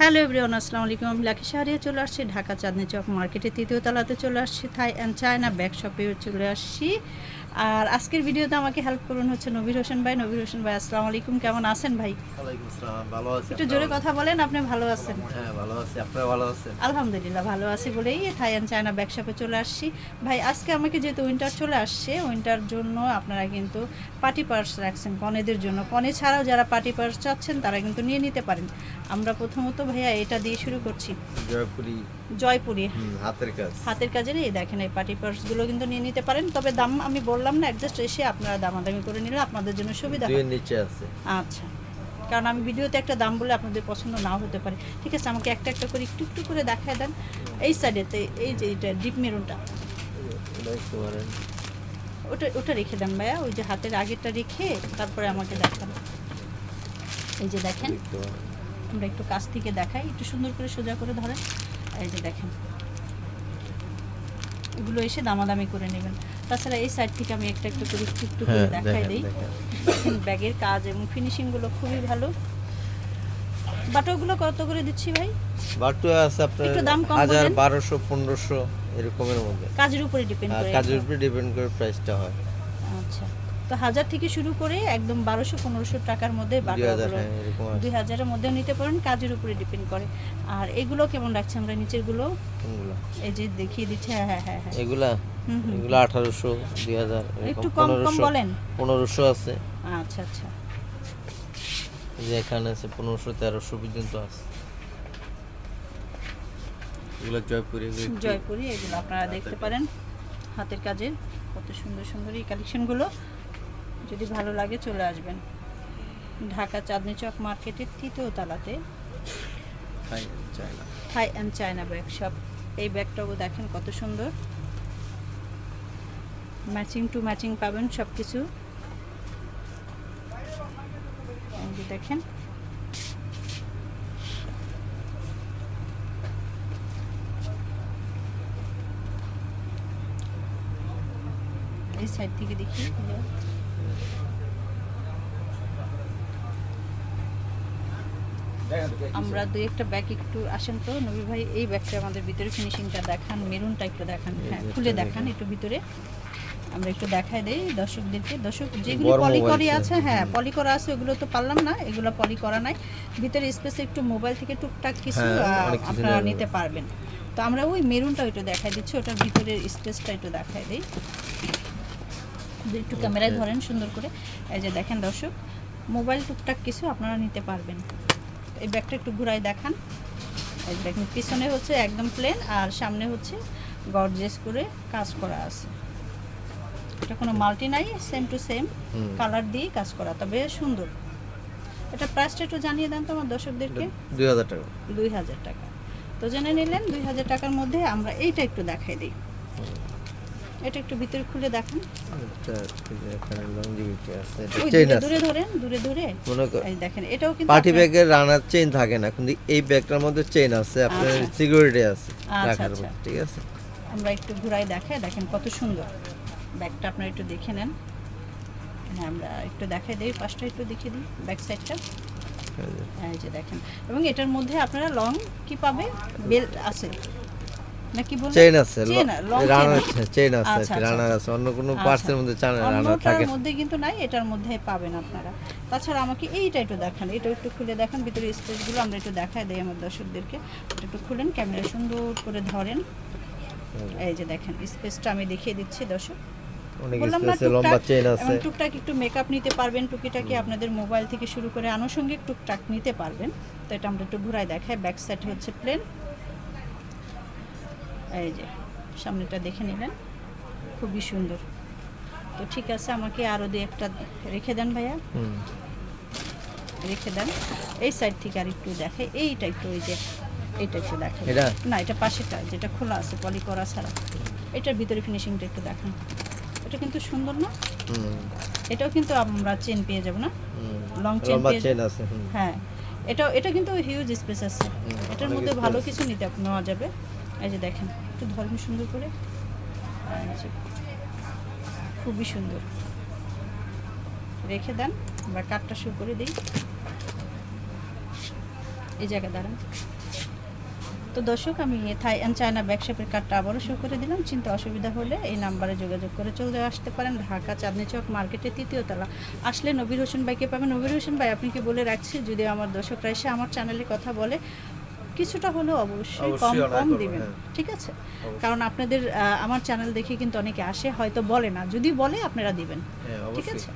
Hello everyone, আসসালামু আলাইকুম। আমি লাকি শাহরিয়া চলে আসছি ঢাকা চাঁদনি চক মার্কেটে তৃতীয় তলাতে চলে আসছি থাই অ্যান্ড চায়না ব্যাগ শপে চলে আসছি। আর আজকের ভিডিওতে আমাকে হেল্প করুন হচ্ছে নবীর হোসেন ভাই। নবীর হোসেন ভাই, আসসালামু আলাইকুম, কেমন আছেন ভাই? ওয়ালাইকুম আসসালাম, ভালো আছি। একটু জোরে কথা বলেন, আপনি ভালো আছেন? হ্যাঁ, ভালো আছি। আপনারা ভালো আছেন? আলহামদুলিল্লাহ ভালো আছি বলেই থাই অ্যান্ড চায়না ব্যাগ শপে চলে আসছি। ভাই আজকে আমাকে যেহেতু উইন্টার চলে আসছে, উইন্টার জন্য আপনারা কিন্তু পার্টি পার্স রাখছেন কনেদের জন্য। কনে ছাড়াও যারা পার্টি পার্স চাচ্ছেন তারা কিন্তু নিয়ে নিতে পারেন। আমরা প্রথমত ভাইয়া এটা দিয়ে শুরু করছি, জয়পুরি হাতের কাজের। এই দেখেন এই পার্টি পার্সগুলো কিন্তু নিয়ে নিতে পারেন, তবে দাম আমি বললাম না, অ্যাডজাস্ট এসে আপনারা দামাদামি করে নিলে আপনাদের জন্য সুবিধা হবে। নিচে আছে। আচ্ছা, কারণ আমি ভিডিওতে একটা দাম বলে আপনাদের পছন্দ নাও হতে পারে। ঠিক আছে, আমাকে একটা একটা করে একটু একটু করে দেখায় দেন। এই সাইডেতে এই যে এটা ডিপ মেরুনটা, ওটা ওটা রেখে দেন ভাইয়া, ওই যে হাতের আগেরটা রেখে তারপরে আমাকে দেখান। এই যে দেখেন, আমরা একটু কাছ থেকে দেখাই, একটু সুন্দর করে সোজা করে ধরেন। এই যে দেখেন, এগুলো এসে দামাদামি করে নেবেন। তাছাড়া এই সাইড থেকে আমি একটা একটু করে একটু একটু করে দেখাই দিই। ব্যাগের কাজ এবং ফিনিশিংগুলো খুবই ভালো। বাটোগুলো কত করে দিচ্ছি ভাই? বাটু আছে আপনার একটু দাম কম 1000, বলেন। 1200, 1500 এরকমের মধ্যে। কাজের উপরে ডিপেন্ড করে। কাজের উপরে ডিপেন্ড করে প্রাইসটা হয়। আচ্ছা, তো 1000 থেকে শুরু করে একদম 1200-1500 টাকার মধ্যে 2000, হ্যাঁ, এরকম আছে। 2000 এর মধ্যেও নিতে পারেন, কাজের উপরে ডিপেন্ড করে। আর এগুলো কেমন রাখছে আমরা নিচের গুলো? কোনগুলো? এই যে দেখিয়ে দিচ্ছে, হ্যাঁ হ্যাঁ হ্যাঁ হ্যাঁ, এগুলা হুম হুম। এগুলা 1800, 2000 এরকম। একটু কম কম বলেন। 1500 আছে। আচ্ছা আচ্ছা, এই যে এখানে আছে 1500, 1300 পর্যন্ত আছে। এগুলো জয়পুরি। জয়পুরি, এগুলো আপনারা দেখতে পারেন হাতের কাজের। কত সুন্দর সুন্দর এই কালেকশনগুলো, যদি ভালো লাগে চলে আসবেন ঢাকা চাঁদনি চক মার্কেটের তৃতীয় তলাতে থাই অ্যান্ড চায়না ব্যাগ শপ। এই ব্যাগটাও দেখেন কত সুন্দর, ম্যাচিং টু ম্যাচিং পাবেন সব কিছু। দেখেন, এই সাইড থেকে দেখি। আমরা দুই একটা ব্যাগ একটু আসেন তো নবী ভাই, এই ব্যাগটা আমাদের ভিতরে ফিনিশিংটা দেখান, মেরুনটা একটু দেখান, হ্যাঁ খুলে দেখান একটু ভিতরে, আমরা একটু দেখাই দেই দর্শকদেরকে। দর্শক যেগুলো পলি করা আছে, হ্যাঁ পলি করা আছে, ওগুলো তো পারলাম না, এগুলো পলি করা নাই। ভিতরে স্পেস একটু মোবাইল থেকে টুকটাক কিছু আপনারা নিতে পারবেন। তো আমরা ওই মেরুনটা একটু দেখাই দিচ্ছি, ওটার ভিতরের স্পেসটা একটু দেখাই দিই, একটু ক্যামেরায় ধরেন সুন্দর করে। এই যে দেখেন দর্শক, মোবাইল টুকটাক কিছু আপনারা নিতে পারবেন। এই ব্যাগটা একটু ঘুরাই দেখান। এই দেখেন, পিছনে হচ্ছে একদম প্লেন, আর সামনে হচ্ছে গর্জিয়াস করে কাজ করা আছে। এটা কোনো মাল্টি নাই, সেম টু সেম কালার দিয়ে কাজ করা, তবে সুন্দর। এটা প্রাইসটা একটু জানিয়ে দেন তো আমার দর্শকদেরকে। 2000 টাকা। 2000 টাকা। তো জেনে নিলেন 2000 টাকার মধ্যে আমরা এইটা একটু দেখাই দিই। এটা একটু ভিতরে খুলে দেখেন। এখানে লংজিভিটি আছে, ওই চেইন আছে। দূরে ধরেন, দূরে ধরে এই দেখেন, এটাও কিন্তু পার্টি ব্যাগের রানার চেইন থাকে না, কিন্তু এই ব্যাগটার মধ্যে চেইন আছে, আপনার আচ্ছা। সিকিউরিটি আছে আচ্ছা, রাখার আচ্ছা। মধ্যে, ঠিক আছে। আমরা একটু ঘুরাই দেখাই, দেখেন কত সুন্দর ব্যাগটা, আপনারা একটু দেখে নেন। হ্যাঁ, আমরা একটু দেখাই দিই, পাশটা একটু দেখিয়ে দিই, ব্যাক সাইডটা। এই যে দেখেন, এবং এটার মধ্যে আপনারা লং কি পাবে, বেল্ট আছে নাকি বলেন? চেইন আছে, রানার চেইন আছে, রানার আছে, অন্য কোনো পার্টসের মধ্যে রানার থাকে না, মধ্যে কিন্তু নাই, এটার মধ্যে পাবেন আপনারা। তাছাড়া আমাকে এইটা একটু দেখান, এটা একটু খুলে দেখান, ভিতরে স্পেসগুলো আমরা একটু দেখাই দেই আমার দর্শকদেরকে। এটা একটু খুলেন, ক্যামেরা সুন্দর করে ধরেন। এই যে দেখেন, স্পেসটা আমি দেখিয়ে দিচ্ছি দর্শক। অনেক বললাম না, স্পেসে লম্বা চেইন আছে, টুকটাক একটু মেকআপ নিতে পারবেন, টুকিটাকি আপনাদের মোবাইল থেকে শুরু করে আনুষঙ্গিক টুকটাক নিতে পারবেন। তো এটা আমরা একটু ঘুরাই দেখাই। ব্যাক সাইড হচ্ছে প্লেন, এই যে সামনেটা দেখে নিলেন, খুবই সুন্দর। তো ঠিক আছে, আমাকে আরও দুই একটা রেখে দেন ভাইয়া, রেখে দেন। এই সাইড থেকে আর একটু দেখে, এইটা একটু, ওই যে এইটা একটু দেখে না, এটা পাশেটা যেটা খোলা আছে পলি করা ছাড়া, এটার ভিতরে ফিনিশিংটা একটু দেখান। এটা কিন্তু সুন্দর না? এটাও কিন্তু আমরা চেন পেয়ে যাব না, লং চেন পেয়ে আছে। হ্যাঁ, এটা কিন্তু হিউজ স্পেস আছে, এটার মধ্যে ভালো কিছু নেওয়া যাবে। এই যে দেখেন, একটু ধরেন সুন্দর করে, খুবই সুন্দর। রেখে দেন, আমরা কাটটা শুরু করে দিই। এই জায়গায় দাঁড়ান। তো দর্শক, আমি থাই অ্যান্ড চায়না ব্যাকশপের কার্ডটা আবারও শো করে দিলাম। চিন্তা অসুবিধা হলে এই নাম্বারে যোগাযোগ করে চলে আসতে পারেন। ঢাকা চাঁদনী চক মার্কেটের 3য় তলা আসলে নবীর হোসেন ভাইকে পাবেন। নবীর হোসেন ভাই, আপনাকে বলে রাখছি, যদি আমার দর্শকরা এসে আমার চ্যানেলের কথা বলে কিছুটা হলেও অবশ্যই কম অবশ্যই অনার কম করবো, দিবেন, হ্যাঁ। ঠিক আছে? অবশ্যই। কারণ আপনাদের আমার চ্যানেল দেখে কিন্তু অনেকে আসে, হয়তো বলে না, যদি বলে আপনারা দিবেন, হ্যাঁ, ঠিক অবশ্যই। আছে?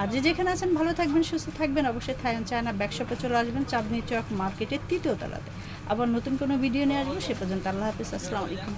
আর যে যেখানে আছেন ভালো থাকবেন, সুস্থ থাকবেন। অবশ্যই থাই অ্যান্ড চায়না ব্যাকশপে চলে আসবেন চাঁদনী চক মার্কেটের 3য় তলাতে। আবার নতুন কোনো ভিডিও নিয়ে আসবো, সে পর্যন্ত আল্লাহ হাফিজ, আসসালামু আলাইকুম।